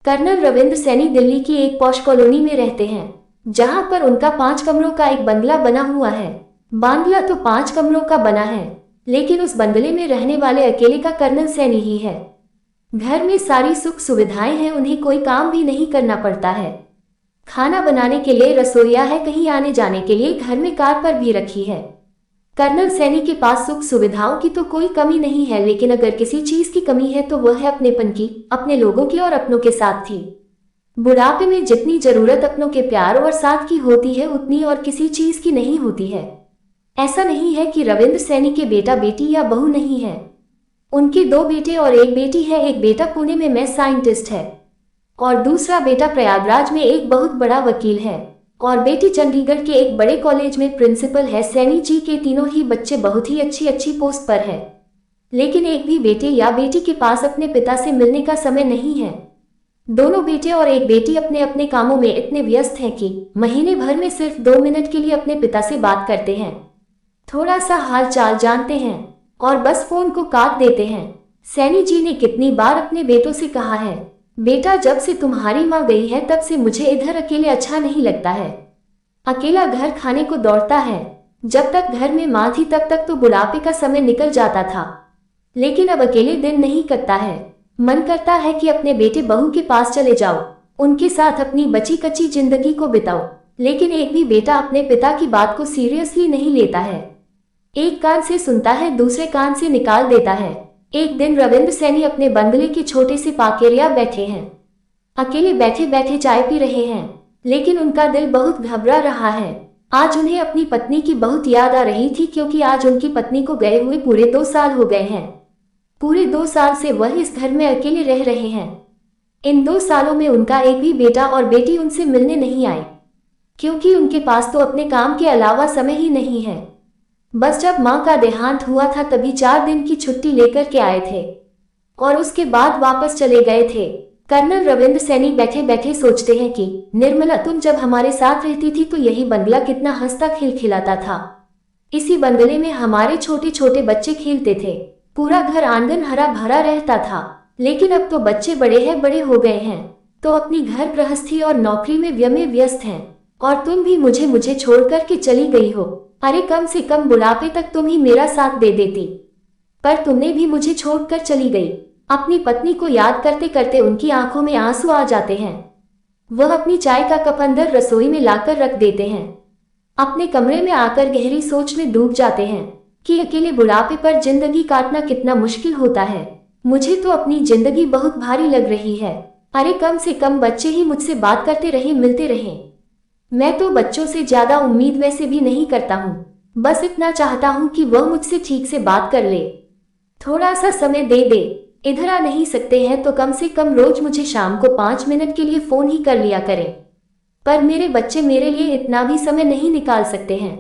Colonel Ravindra Saini Delhi की एक posh colony में रहते हैं, जहां पर उनका 5 कमरों का एक बंगला बना हुआ है। बांग्ला तो 5 कमरों का बना है, लेकिन उस बंगले में रहने वाले अकेले का कर्नल सैनी ही है। घर में सारी सुख सुविधाएं हैं, उन्हें कोई काम भी नहीं करना पड़ता है। खाना बनाने के लिए रसोइया है, कहीं आने जाने के लिए घर में कार पर भी रखी है। कर्नल सैनी के पास सुख सुविधाओं की तो कोई कमी नहीं है, लेकिन अगर किसी चीज की कमी है तो वह है अपनेपन की, अपने लोगों की और अपनों के साथ थी। बुढ़ापे में जितनी जरूरत अपनों के प्यार और साथ की होती है, उतनी और किसी चीज की नहीं होती है। ऐसा नहीं है कि रविंद्र सैनी के बेटा बेटी या बहू नहीं है। उनके 2 बेटे और 1 बेटी है। एक बेटा पुणे में मैथ साइंटिस्ट है और दूसरा बेटा प्रयागराज में एक बहुत बड़ा वकील है और बेटी चंडीगढ़ के एक बड़े कॉलेज में प्रिंसिपल है। सैनी जी के तीनों ही बच्चे बहुत ही अच्छी पोस्ट पर है, लेकिन एक भी बेटे या बेटी के पास अपने पिता से मिलने का समय नहीं है। दोनों बेटे और एक बेटी अपने अपने कामों में इतने व्यस्त हैं कि महीने भर में सिर्फ 2 मिनट के लिए अपने पिता से बात करते हैं, थोड़ा सा हाल चाल जानते हैं और बस फोन को काट देते हैं। सैनी जी ने कितनी बार अपने बेटों से कहा है, बेटा जब से तुम्हारी माँ गई है तब से मुझे इधर अकेले अच्छा नहीं लगता है। अकेला घर खाने को दौड़ता है। जब तक घर में माँ थी तब तक तो बुढ़ापे का समय निकल जाता था, लेकिन अब अकेले दिन नहीं कटता है। मन करता है कि अपने बेटे बहू के पास चले जाओ, उनके साथ अपनी बची कच्ची जिंदगी को बिताओ, लेकिन एक भी बेटा अपने पिता की बात को सीरियसली नहीं लेता है। एक कान से सुनता है, दूसरे कान से निकाल देता है। एक दिन रविंद्र सैनी अपने बंगले के छोटे से पाकेरिया बैठे हैं। अकेले बैठे बैठे चाय पी रहे हैं, लेकिन उनका दिल बहुत घबरा रहा है। आज उन्हें अपनी पत्नी की बहुत याद आ रही थी, क्योंकि आज उनकी पत्नी को गए हुए पूरे 2 साल हो गए हैं। पूरे 2 साल से वह इस घर में अकेले रह रहे हैं। इन 2 सालों में उनका एक भी बेटा और बेटी उनसे मिलने नहीं आए, क्योंकि उनके पास तो अपने काम के अलावा समय ही नहीं है। बस जब माँ का देहांत हुआ था तभी 4 दिन की छुट्टी लेकर के आए थे और उसके बाद वापस चले गए थे। कर्नल रविंद्र सैनी बैठे बैठे सोचते हैं कि निर्मला, तुम जब हमारे साथ रहती थी तो यही बंगला कितना हंसता खिलखिलाता था। इसी बंगले में हमारे छोटे छोटे बच्चे खेलते थे, पूरा घर आंगन हरा भरा रहता था। लेकिन अब तो बच्चे बड़े हो गए हैं, तो अपनी घर गृहस्थी और नौकरी में व्यस्त हैं और तुम भी मुझे छोड़ कर के चली गई हो। अरे कम से कम बुढ़ापे तक तुम ही मेरा साथ दे देती, पर तुमने भी मुझे छोड़कर चली गई। अपनी पत्नी को याद करते करते उनकी आंखों में आंसू आ जाते हैं। वह अपनी चाय का कप अंदर रसोई में लाकर रख देते हैं। अपने कमरे में आकर गहरी सोच में डूब जाते हैं कि अकेले बुढ़ापे पर जिंदगी काटना कितना मुश्किल होता है। मुझे तो अपनी जिंदगी बहुत भारी लग रही है। अरे कम से कम बच्चे ही मुझसे बात करते रहे, मिलते रहे। मैं तो बच्चों से ज्यादा उम्मीद वैसे भी नहीं करता हूँ, बस इतना चाहता हूँ कि वह मुझसे ठीक से बात कर ले, थोड़ा सा समय दे दे। इधर आ नहीं सकते हैं तो कम से कम रोज मुझे शाम को 5 मिनट के लिए फोन ही कर लिया करें, पर मेरे बच्चे मेरे लिए इतना भी समय नहीं निकाल सकते हैं।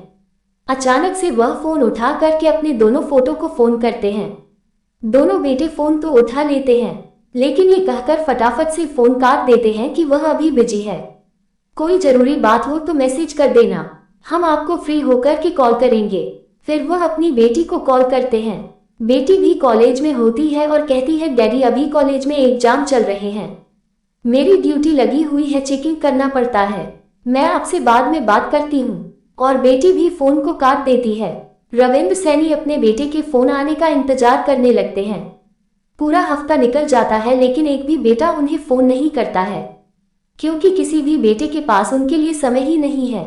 अचानक से वह फोन उठा करके अपने दोनों फोटो को फोन करते हैं। दोनों बेटे फोन तो उठा लेते हैं, लेकिन ये कहकर फटाफट से फोन काट देते हैं कि वह अभी बिजी है, कोई जरूरी बात हो तो मैसेज कर देना, हम आपको फ्री होकर के कॉल करेंगे। फिर वह अपनी बेटी को कॉल करते हैं। बेटी भी कॉलेज में होती है और कहती है, डैडी अभी कॉलेज में एग्जाम चल रहे हैं, मेरी ड्यूटी लगी हुई है, चेकिंग करना पड़ता है, मैं आपसे बाद में बात करती हूँ। और बेटी भी फोन को काट देती है। रविंद्र सैनी अपने बेटे के फोन आने का इंतजार करने लगते हैं। पूरा हफ्ता निकल जाता है, लेकिन एक भी बेटा उन्हें फोन नहीं करता है, क्योंकि किसी भी बेटे के पास उनके लिए समय ही नहीं है।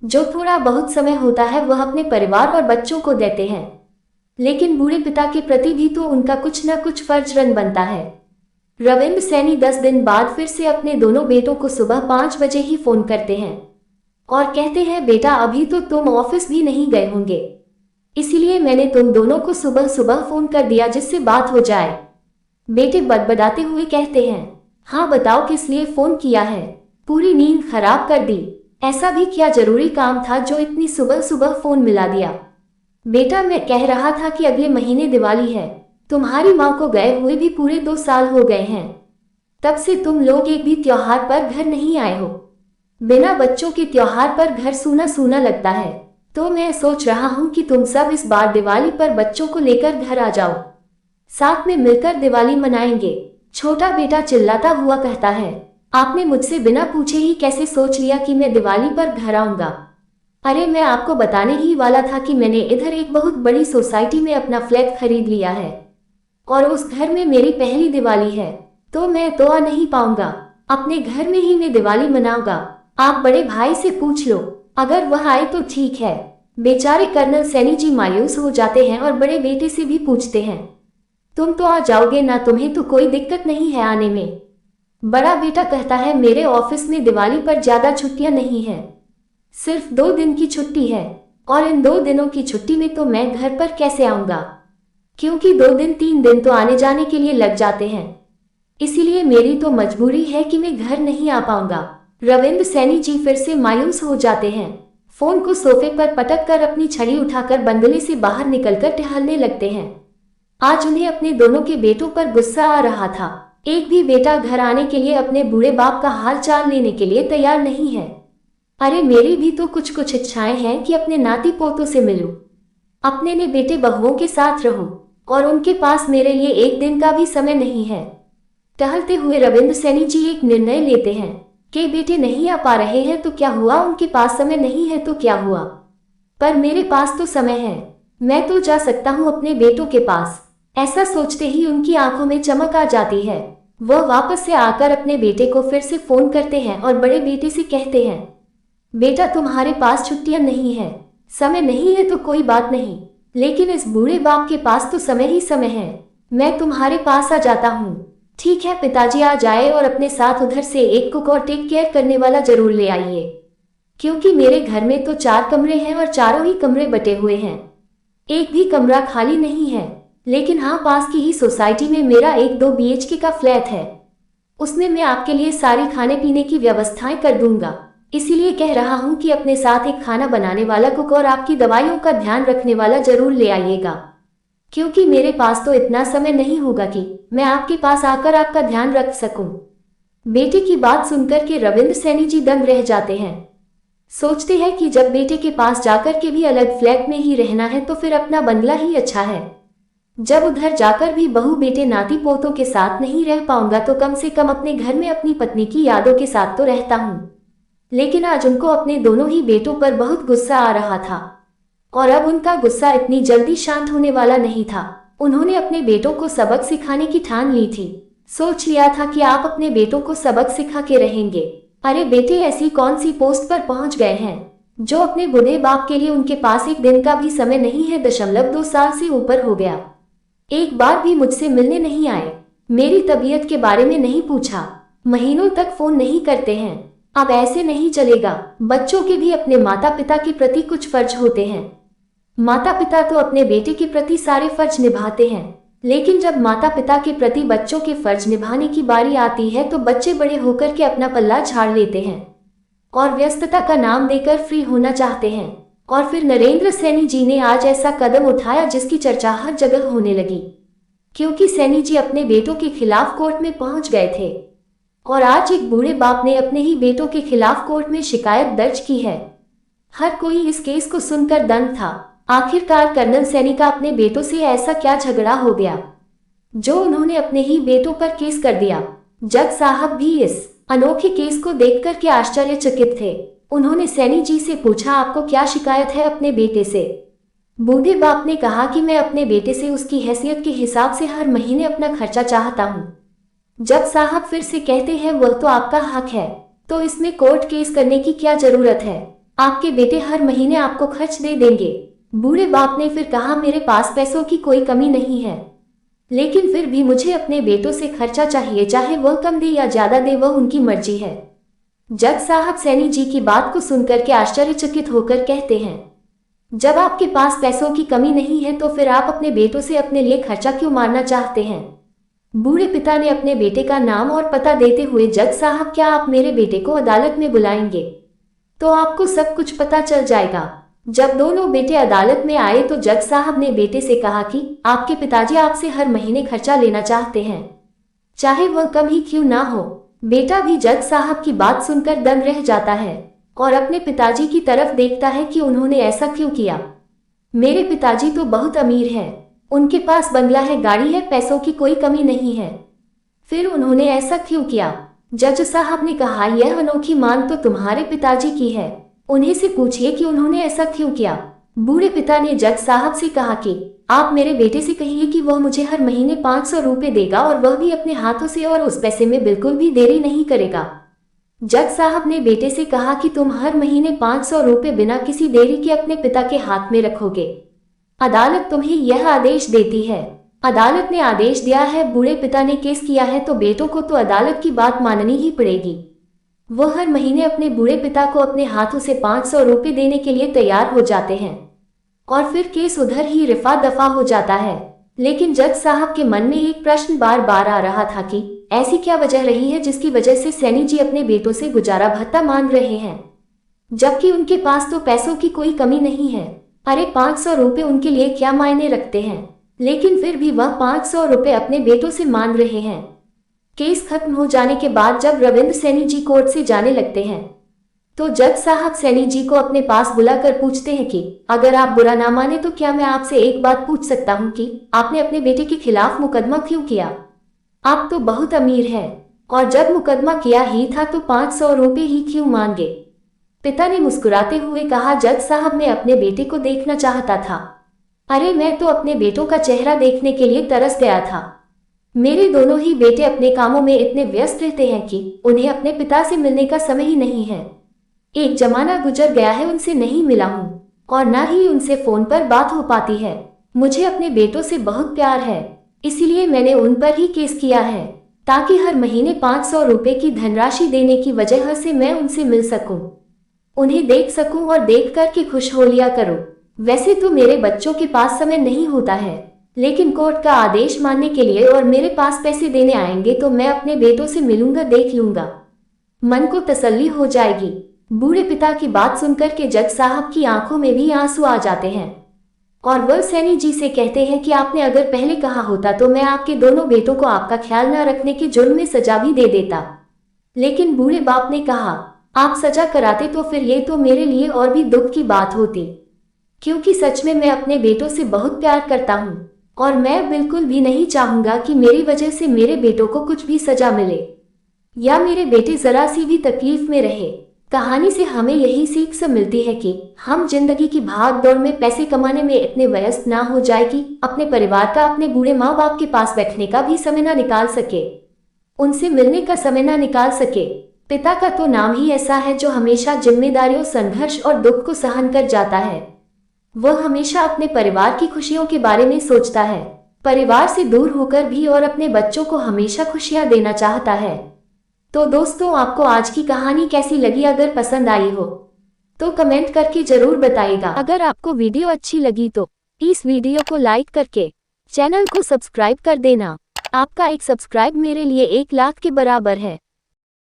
जो थोड़ा बहुत समय होता है वह अपने परिवार और बच्चों को देते हैं, लेकिन बूढ़े पिता के प्रति भी तो उनका कुछ न कुछ फर्ज बनता है। रविंद्र सैनी 10 दिन बाद फिर से अपने दोनों बेटों को सुबह 5 बजे ही फोन करते हैं और कहते हैं, बेटा अभी तो तुम ऑफिस भी नहीं गए होंगे, इसीलिए मैंने तुम दोनों को सुबह सुबह फोन कर दिया जिससे बात हो जाए। बेटे बदबदाते हुए कहते हैं, हाँ बताओ किस लिए फोन किया है, पूरी नींद खराब कर दी, ऐसा भी क्या जरूरी काम था जो इतनी सुबह सुबह फोन मिला दिया। बेटा मैं कह रहा था कि अगले महीने दिवाली है, तुम्हारी माँ को गए हुए भी पूरे 2 साल हो गए हैं, तब से तुम लोग एक भी त्योहार पर घर नहीं आए हो। बिना बच्चों के त्योहार पर घर सूना सूना लगता है, तो मैं सोच रहा हूँ कि तुम सब इस बार दिवाली पर बच्चों को लेकर घर आ जाओ, साथ में मिलकर दिवाली मनाएंगे। छोटा बेटा चिल्लाता हुआ कहता है, आपने मुझसे बिना पूछे ही कैसे सोच लिया कि मैं दिवाली पर घर आऊंगा? अरे मैं आपको बताने ही वाला था कि मैंने इधर एक बहुत बड़ी सोसाइटी में अपना फ्लैट खरीद लिया है और उस घर में मेरी पहली दिवाली है, तो मैं तो आ नहीं पाऊंगा। अपने घर में ही मैं दिवाली मनाऊंगा। आप बड़े भाई से पूछ लो, अगर वह आए तो ठीक है। बेचारे कर्नल सैनी जी मायूस हो जाते हैं और बड़े बेटे से भी पूछते हैं, तुम तो आ जाओगे ना, तुम्हें तो कोई दिक्कत नहीं है आने में? बड़ा बेटा कहता है, मेरे ऑफिस में दिवाली पर ज्यादा छुट्टियां नहीं है, सिर्फ 2 दिन की छुट्टी है और इन 2 दिनों की छुट्टी में तो मैं घर पर कैसे आऊंगा, क्योंकि 2 दिन 3 दिन तो आने जाने के लिए लग जाते हैं। इसीलिए मेरी तो मजबूरी है कि मैं घर नहीं आ पाऊंगा। रविंद्र सैनी जी फिर से मायूस हो जाते हैं। फोन को सोफे पर पटक कर अपनी छड़ी उठाकर बंगले से बाहर निकलकर टहलने लगते हैं। आज उन्हें अपने दोनों के बेटों पर गुस्सा आ रहा था। एक भी बेटा घर आने के लिए अपने बूढ़े बाप का हाल चाल लेने के लिए तैयार नहीं है। अरे मेरी भी तो कुछ कुछ इच्छाएं हैं कि अपने नाती पोतों से मिलूं, अपने ने बेटे बहुओं के साथ रहूं, और उनके पास मेरे लिए एक दिन का भी समय नहीं है। टहलते हुए रविंद्र सैनी जी एक निर्णय लेते हैं कि बेटे नहीं आ पा रहे हैं तो क्या हुआ, उनके पास समय नहीं है तो क्या हुआ, पर मेरे पास तो समय है, मैं तो जा सकता हूँ अपने बेटों के पास। ऐसा सोचते ही उनकी आंखों में चमक आ जाती है। वह वापस से आकर अपने बेटे को फिर से फोन करते हैं और बड़े बेटे से कहते हैं, बेटा तुम्हारे पास छुट्टियां नहीं है, समय नहीं है तो कोई बात नहीं, लेकिन इस बूढ़े बाप के पास तो समय ही समय है, मैं तुम्हारे पास आ जाता हूँ। ठीक है पिताजी, आ जाए और अपने साथ उधर से एक कुक और टेक केयर करने वाला जरूर ले आइए, क्योंकि मेरे घर में तो 4 कमरे हैं और चारों ही कमरे बटे हुए हैं, एक भी कमरा खाली नहीं है। लेकिन हाँ, पास की ही सोसाइटी में मेरा एक 2 BHK का फ्लैट है, उसमें मैं आपके लिए सारी खाने पीने की व्यवस्थाएं कर दूंगा। इसीलिए कह रहा हूँ कि अपने साथ एक खाना बनाने वाला कुक और आपकी दवाइयों का ध्यान रखने वाला जरूर ले आइएगा, क्योंकि मेरे पास तो इतना समय नहीं होगा कि मैं आपके पास आकर आपका ध्यान रख सकूं। बेटे की बात सुनकर के रविंद्र सैनी जी दंग रह जाते हैं। सोचते हैं कि जब बेटे के पास जाकर के भी अलग फ्लैट में ही रहना है तो फिर अपना बंगला ही अच्छा है। जब उधर जाकर भी बहू बेटे नाती पोतों के साथ नहीं रह पाऊंगा तो कम से कम अपने घर में अपनी पत्नी की यादों के साथ तो रहता हूँ। लेकिन आज उनको अपने दोनों ही बेटों पर बहुत गुस्सा आ रहा था और अब उनका गुस्सा इतनी जल्दी शांत होने वाला नहीं था। उन्होंने अपने बेटों को सबक सिखाने की ठान ली थी। सोच लिया था कि आप अपने बेटों को सबक सिखा के रहेंगे। अरे बेटे, ऐसी कौन सी पोस्ट पर पहुंच गए हैं जो अपने बूढ़े बाप के लिए उनके पास एक दिन का भी समय नहीं है। 2 साल से ऊपर हो गया, एक बार भी मुझसे मिलने नहीं आए, मेरी तबीयत के बारे में नहीं पूछा, महीनों तक फोन नहीं करते हैं। अब ऐसे नहीं चलेगा। बच्चों के भी अपने माता पिता के प्रति कुछ फर्ज होते हैं। माता पिता तो अपने बेटे के प्रति सारे फर्ज निभाते हैं, लेकिन जब माता पिता के प्रति बच्चों के फर्ज निभाने की बारी आती है तो बच्चे बड़े होकर के अपना पल्ला झाड़ लेते हैं और व्यस्तता का नाम देकर फ्री होना चाहते हैं। और फिर नरेंद्र सैनी जी ने आज ऐसा कदम उठाया जिसकी चर्चा हर जगह होने लगी, क्योंकि सैनी जी अपने बेटों के खिलाफ कोर्ट में पहुंच गए थे और आज एक बूढ़े बाप ने अपने ही बेटों के खिलाफ कोर्ट में शिकायत दर्ज की है। हर कोई इस केस को सुनकर दंग था। आखिरकार कर्नल सैनी का अपने बेटों से ऐसा क्या झगड़ा हो गया जो उन्होंने अपने ही बेटों पर केस कर दिया। जज साहब भी इस अनोखे केस को देखकर के आश्चर्यचकित थे। उन्होंने सैनी जी से पूछा, आपको क्या शिकायत है अपने बेटे से? बूढ़े बाप ने कहा कि मैं अपने बेटे से उसकी हैसियत के हिसाब से हर महीने अपना खर्चा चाहता हूँ। जब साहब फिर से कहते हैं, वह तो आपका हक है, तो इसमें कोर्ट केस करने की क्या जरूरत है, आपके बेटे हर महीने आपको खर्च दे देंगे। बूढ़े बाप ने फिर कहा, मेरे पास पैसों की कोई कमी नहीं है, लेकिन फिर भी मुझे अपने बेटों से खर्चा चाहिए, चाहे वह कम दे या ज्यादा दे, वह उनकी मर्जी है। जज साहब सैनी जी की बात को सुनकर के आश्चर्यचकित होकर कहते हैं, जब आपके पास पैसों की कमी नहीं है तो फिर आप अपने बेटों से अपने लिए खर्चा क्यों मारना चाहते हैं? बूढ़े पिता ने अपने बेटे का नाम और पता देते हुए, जज साहब क्या आप मेरे बेटे को अदालत में बुलाएंगे तो आपको सब कुछ पता चल जाएगा। जब दोनों बेटे अदालत में आए तो जज साहब ने बेटे से कहा कि आपके पिताजी आपसे हर महीने खर्चा लेना चाहते हैं, चाहे वह कम ही क्यों ना हो। बेटा भी जज साहब की बात सुनकर दंग रह जाता है और अपने पिताजी की तरफ देखता है कि उन्होंने ऐसा क्यों किया। मेरे पिताजी तो बहुत अमीर हैं, उनके पास बंगला है, गाड़ी है, पैसों की कोई कमी नहीं है, फिर उन्होंने ऐसा क्यों किया? जज साहब ने कहा, यह अनोखी मांग तो तुम्हारे पिताजी की है, उन्हीं से पूछिए कि उन्होंने ऐसा क्यों किया। बूढ़े पिता ने जज साहब से कहा कि आप मेरे बेटे से कहिए कि वह मुझे हर महीने 500 रुपये देगा, और वह भी अपने हाथों से, और उस पैसे में बिल्कुल भी देरी नहीं करेगा। जज साहब ने बेटे से कहा कि तुम हर महीने 500 रुपये बिना किसी देरी के अपने पिता के हाथ में रखोगे। अदालत तुम्हें यह आदेश देती है। अदालत ने आदेश दिया है। बूढ़े पिता ने केस किया है तो बेटों को तो अदालत की बात माननी ही पड़ेगी। वो हर महीने अपने बूढ़े पिता को अपने हाथों से 500 रुपये देने के लिए तैयार हो जाते हैं, और फिर केस उधर ही रफा दफा हो जाता है। लेकिन जज साहब के मन में एक प्रश्न बार बार आ रहा था कि ऐसी क्या वजह रही है जिसकी वजह से सैनी जी अपने बेटों से गुजारा भत्ता मांग रहे हैं, जबकि उनके पास तो पैसों की कोई कमी नहीं है। अरे 500 रुपये उनके लिए क्या मायने रखते हैं, लेकिन फिर भी वह 500 रुपये अपने बेटों से मांग रहे हैं। केस खत्म हो जाने के बाद जब रविंद्र सैनी जी कोर्ट से जाने लगते हैं तो जज साहब सैनी जी को अपने पास बुलाकर पूछते हैं कि अगर आप बुरा ना माने तो क्या मैं आपसे एक बात पूछ सकता हूं कि आपने अपने बेटे के खिलाफ मुकदमा क्यों किया? आप तो बहुत अमीर हैं, और जब मुकदमा किया ही था तो 500 रुपये ही क्यों मांगे? पिता ने मुस्कुराते हुए कहा, जज साहब मैं अपने बेटे को देखना चाहता था। अरे मैं तो अपने बेटों का चेहरा देखने के लिए तरस गया था। मेरे दोनों ही बेटे अपने कामों में इतने व्यस्त रहते हैं कि उन्हें अपने पिता से मिलने का समय ही नहीं है। एक जमाना गुजर गया है उनसे नहीं मिला हूँ, और न ही उनसे फोन पर बात हो पाती है। मुझे अपने बेटों से बहुत प्यार है, इसीलिए मैंने उन पर ही केस किया है, ताकि हर महीने 500 रुपये की धनराशि देने की वजह से मैं उनसे मिल सकूं, उन्हें देख सकूं और देख कर के खुश हो लिया करूं। वैसे तो मेरे बच्चों के पास समय नहीं होता है, लेकिन कोर्ट का आदेश मानने के लिए और मेरे पास पैसे देने आएंगे तो मैं अपने बेटों से मिलूंगा, देख लूंगा, मन को तसल्ली हो जाएगी। बूढ़े पिता की बात सुनकर के जज साहब की आंखों में भी आंसू आ जाते हैं, और वह सैनी जी से कहते हैं कि आपने अगर पहले कहा होता तो मैं आपके दोनों बेटों को आपका ख्याल न रखने के जुर्म में सजा भी दे देता। लेकिन बूढ़े बाप ने कहा, आप सजा कराते तो फिर ये तो मेरे लिए और भी दुख की बात होती, क्योंकि सच में मैं अपने बेटों से बहुत प्यार करता हूँ, और मैं बिल्कुल भी नहीं चाहूंगा कि मेरी वजह से मेरे बेटों को कुछ भी सजा मिले, या मेरे बेटे जरा सी भी तकलीफ में रहे। कहानी से हमें यही सीख से मिलती है कि हम जिंदगी की भाग दौड़ में पैसे कमाने में इतने व्यस्त ना हो जाए कि अपने परिवार का, अपने बूढ़े माँ बाप के पास बैठने का भी समय ना निकाल सके, उनसे मिलने का समय ना निकाल सके। पिता का तो नाम ही ऐसा है जो हमेशा जिम्मेदारियों, संघर्ष और दुख को सहन कर जाता है। वह हमेशा अपने परिवार की खुशियों के बारे में सोचता है, परिवार से दूर होकर भी, और अपने बच्चों को हमेशा खुशियां देना चाहता है। तो दोस्तों, आपको आज की कहानी कैसी लगी? अगर पसंद आई हो तो कमेंट करके जरूर बताइएगा। अगर आपको वीडियो अच्छी लगी तो इस वीडियो को लाइक करके चैनल को सब्सक्राइब कर देना। आपका एक सब्सक्राइब मेरे लिए 1 लाख के बराबर है।